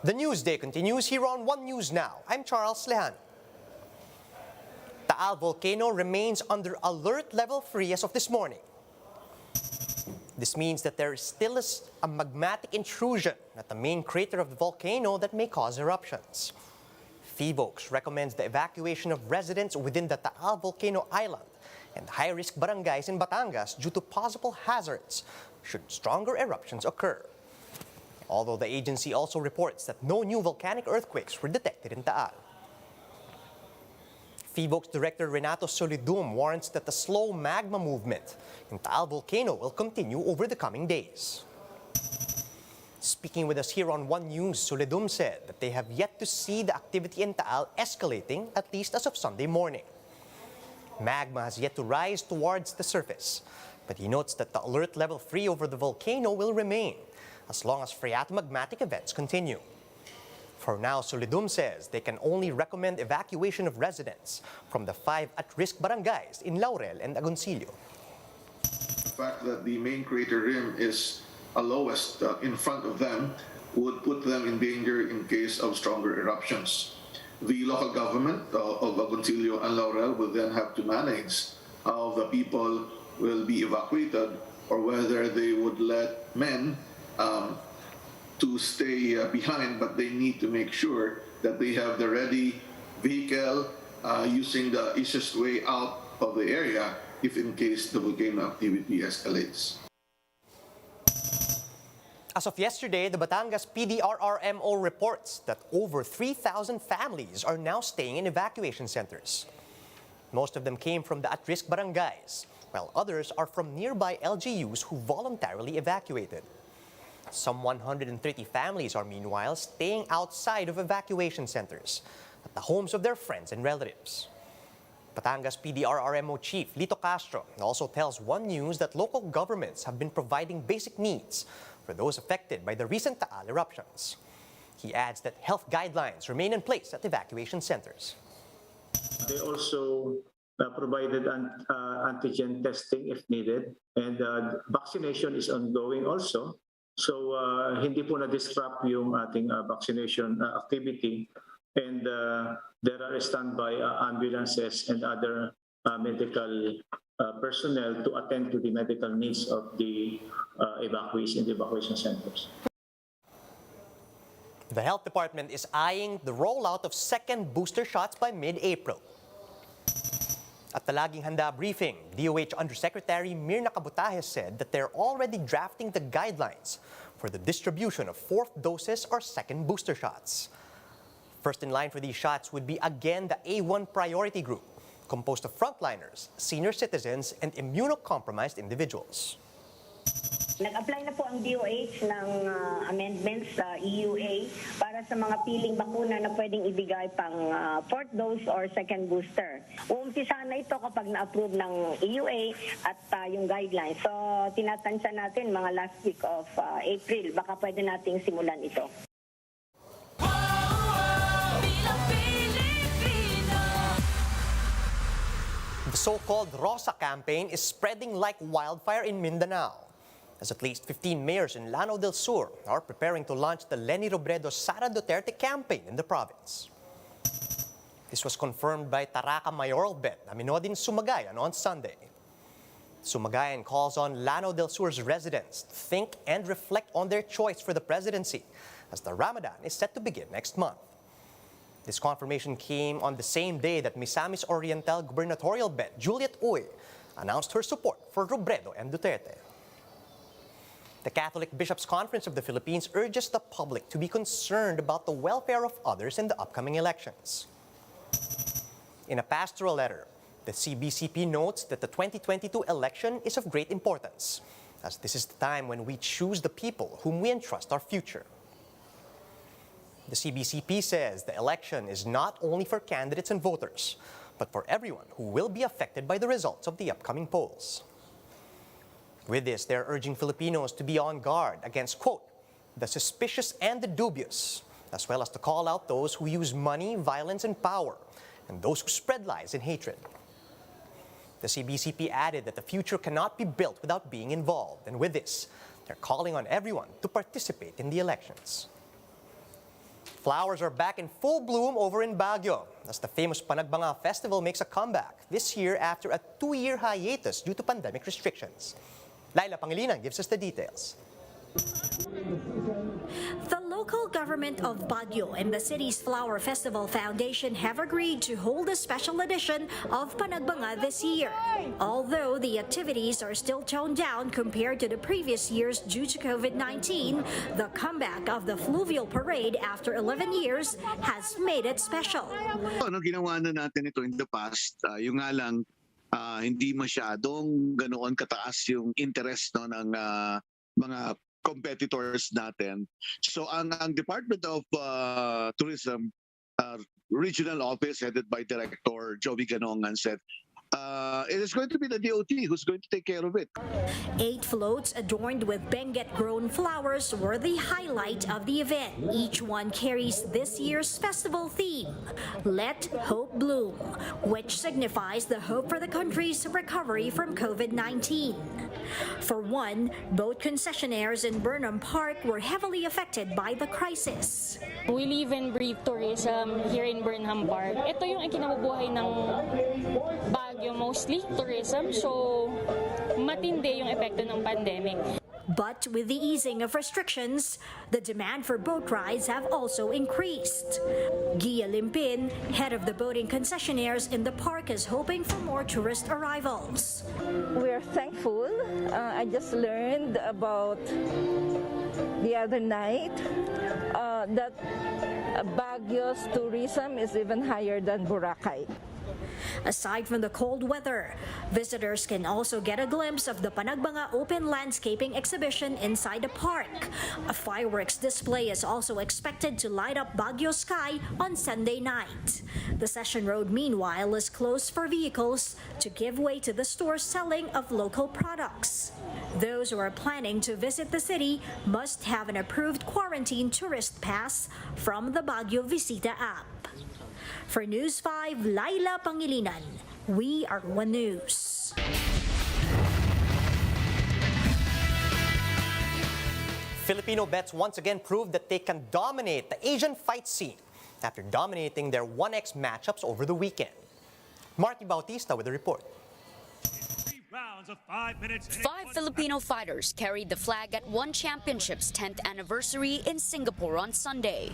The Newsday continues here on One News Now. I'm Charles Lehan. Taal volcano remains under alert level 3 as of this morning. This means that there still is a magmatic intrusion at the main crater of the volcano that may cause eruptions. FIVOLCS recommends the evacuation of residents within the Taal Volcano Island and high-risk barangays in Batangas due to possible hazards should stronger eruptions occur. Although the agency also reports that no new volcanic earthquakes were detected in Taal. FIVOLCS Director Renato Solidum warns that the slow magma movement in Taal Volcano will continue over the coming days. Speaking with us here on One News, Solidum said that they have yet to see the activity in Taal escalating, at least as of Sunday morning. Magma has yet to rise towards the surface, but he notes that the alert level 3 over the volcano will remain as long as phreatomagmatic events continue. For now, Solidum says they can only recommend evacuation of residents from the 5 at-risk barangays in Laurel and Agoncillo. The fact that the main crater rim is lowest in front of them would put them in danger in case of stronger eruptions. The local government of Agoncillo and Laurel will then have to manage how the people will be evacuated or whether they would let men to stay behind, but they need to make sure that they have the ready vehicle using the easiest way out of the area if in case the volcano activity escalates. As of yesterday, the Batangas PDRRMO reports that over 3,000 families are now staying in evacuation centers. Most of them came from the at-risk barangays, while others are from nearby LGUs who voluntarily evacuated. Some 130 families are meanwhile staying outside of evacuation centers at the homes of their friends and relatives. Batangas PDRRMO Chief Lito Castro also tells One News that local governments have been providing basic needs for those affected by the recent Taal eruptions. He adds that health guidelines remain in place at evacuation centers. They also provided antigen testing if needed, and vaccination is ongoing also. So hindi po na-disrupt yung ating vaccination activity, and there are standby ambulances and other medical personnel to attend to the medical needs of the evacuees in the evacuation centers. The Health Department is eyeing the rollout of second booster shots by mid-April. At the Laging Handa briefing, DOH Undersecretary Mirna Cabutajes said that they're already drafting the guidelines for the distribution of fourth doses or second booster shots. First in line for these shots would be again the A1 priority group, composed of frontliners, senior citizens, and immunocompromised individuals. Nag-apply na po ang DOH ng amendments sa EUA para sa mga piling bakuna na pwedeng ibigay pang fourth dose or second booster. Uumpisa na ito kapag na-approve ng EUA at yung guidelines. So, tinatansya natin mga last week of April. Baka pwede nating simulan ito. The so-called Rosa campaign is spreading like wildfire in Mindanao, as at least 15 mayors in Lanao del Sur are preparing to launch the Leni Robredo Sara Duterte campaign in the province. This was confirmed by Taraca Mayoral Bet Aminodin Sumagayan on Sunday. Sumagayan calls on Lanao del Sur's residents to think and reflect on their choice for the presidency, as the Ramadan is set to begin next month. This confirmation came on the same day that Misamis Oriental gubernatorial bet Juliet Uy announced her support for Robredo and Duterte. The Catholic Bishops' Conference of the Philippines urges the public to be concerned about the welfare of others in the upcoming elections. In a pastoral letter, the CBCP notes that the 2022 election is of great importance, as this is the time when we choose the people whom we entrust our future. The CBCP says the election is not only for candidates and voters, but for everyone who will be affected by the results of the upcoming polls. With this, they're urging Filipinos to be on guard against, quote, the suspicious and the dubious, as well as to call out those who use money, violence, and power, and those who spread lies and hatred. The CBCP added that the future cannot be built without being involved, and with this, they're calling on everyone to participate in the elections. Flowers are back in full bloom over in Baguio as the famous Panagbanga Festival makes a comeback this year after a 2-year hiatus due to pandemic restrictions. Laila Pangilinan gives us the details. The local government of Baguio and the city's Flower Festival Foundation have agreed to hold a special edition of Panagbanga this year. Although the activities are still toned down compared to the previous years due to COVID-19, the comeback of the fluvial parade after 11 years has made it special. Ginawa na natin ito in the past. Yung nga lang, hindi masyadong ganoon kataas yung interest ng mga competitors natin. So ang Department of Tourism Regional Office headed by Director Joey Ganongan said, it is going to be the DOT who's going to take care of it. 8 floats adorned with Benguet-grown flowers were the highlight of the event. Each one carries this year's festival theme, Let Hope Bloom, which signifies the hope for the country's recovery from COVID-19. For one, boat concessionaires in Burnham Park were heavily affected by the crisis. We live and breathe tourism here in Burnham Park. Ito yung ikinabubuhay ng Baguio, mostly tourism. So, matindi yung epekto ng pandemic. But with the easing of restrictions, the demand for boat rides have also increased. Gia Limpin, head of the boating concessionaires in the park, is hoping for more tourist arrivals. We're thankful. I just learned about the other night that Baguio's tourism is even higher than Boracay. Aside from the cold weather, visitors can also get a glimpse of the Panagbanga Open Landscaping Exhibition inside the park. A fireworks display is also expected to light up Baguio sky on Sunday night. The Session Road, meanwhile, is closed for vehicles to give way to the store's selling of local products. Those who are planning to visit the city must have an approved quarantine tourist pass from the Baguio Visita app. For News 5, Laila Pangilinan, we are One News. Filipino bets once again proved that they can dominate the Asian fight scene after dominating their 1x matchups over the weekend. Marty Bautista with the report. 5 Filipino fighters carried the flag at One Championship's 10th anniversary in Singapore on Sunday.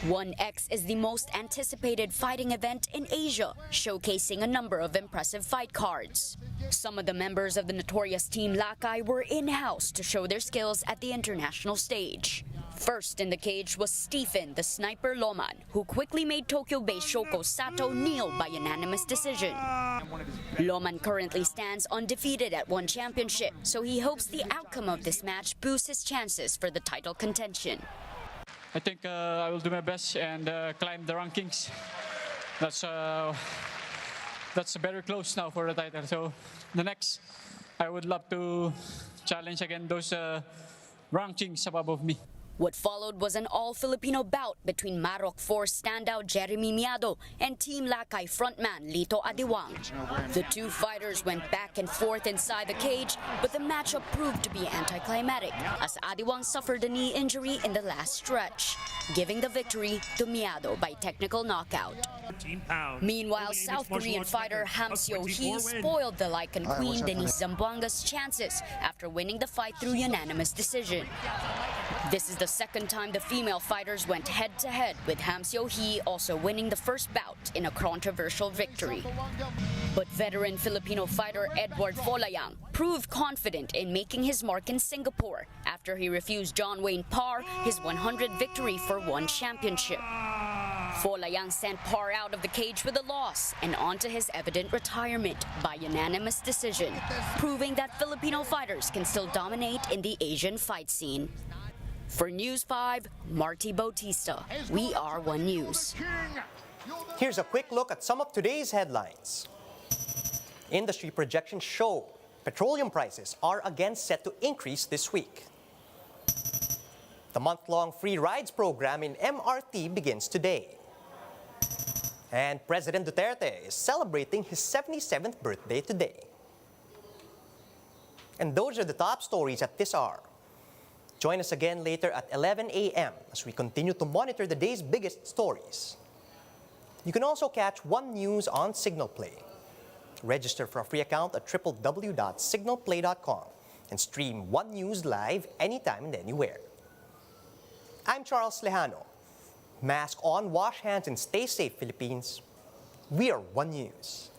1X is the most anticipated fighting event in Asia, showcasing a number of impressive fight cards. Some of the members of the notorious Team Lakay were in-house to show their skills at the international stage. First in the cage was Stephen the Sniper Loman, who quickly made Tokyo-based Shoko Sato kneel by unanimous decision. Loman currently stands undefeated at One Championship, so he hopes the outcome of this match boosts his chances for the title contention. I think I will do my best and climb the rankings. That's a better close now for the title. So the next, I would love to challenge again those rankings above me. What followed was an all-Filipino bout between Maroc Force standout Jeremy Miado and Team Lakay frontman Lito Adiwang. The two fighters went back and forth inside the cage, but the matchup proved to be anticlimactic as Adiwang suffered a knee injury in the last stretch, giving the victory to Miado by technical knockout. Meanwhile, South Korean fighter Ham Seo-hee spoiled the Lycan queen Denise Zamboanga's chances after winning the fight through unanimous decision. This is the second time the female fighters went head-to-head, with Ham Seo-hee also winning the first bout in a controversial victory. But veteran Filipino fighter Edward Folayang proved confident in making his mark in Singapore after he refused John Wayne Parr his 100th victory for One Championship. Folayang sent Parr out of the cage with a loss and onto his evident retirement by unanimous decision, proving that Filipino fighters can still dominate in the Asian fight scene. For News 5, Marty Bautista. We are One News. Here's a quick look at some of today's headlines. Industry projections show petroleum prices are again set to increase this week. The month-long free rides program in MRT begins today. And President Duterte is celebrating his 77th birthday today. And those are the top stories at this hour. Join us again later at 11 a.m. as we continue to monitor the day's biggest stories. You can also catch One News on Signal Play. Register for a free account at www.signalplay.com and stream One News live anytime and anywhere. I'm Charles Lejano. Mask on, wash hands, and stay safe, Philippines. We are One News.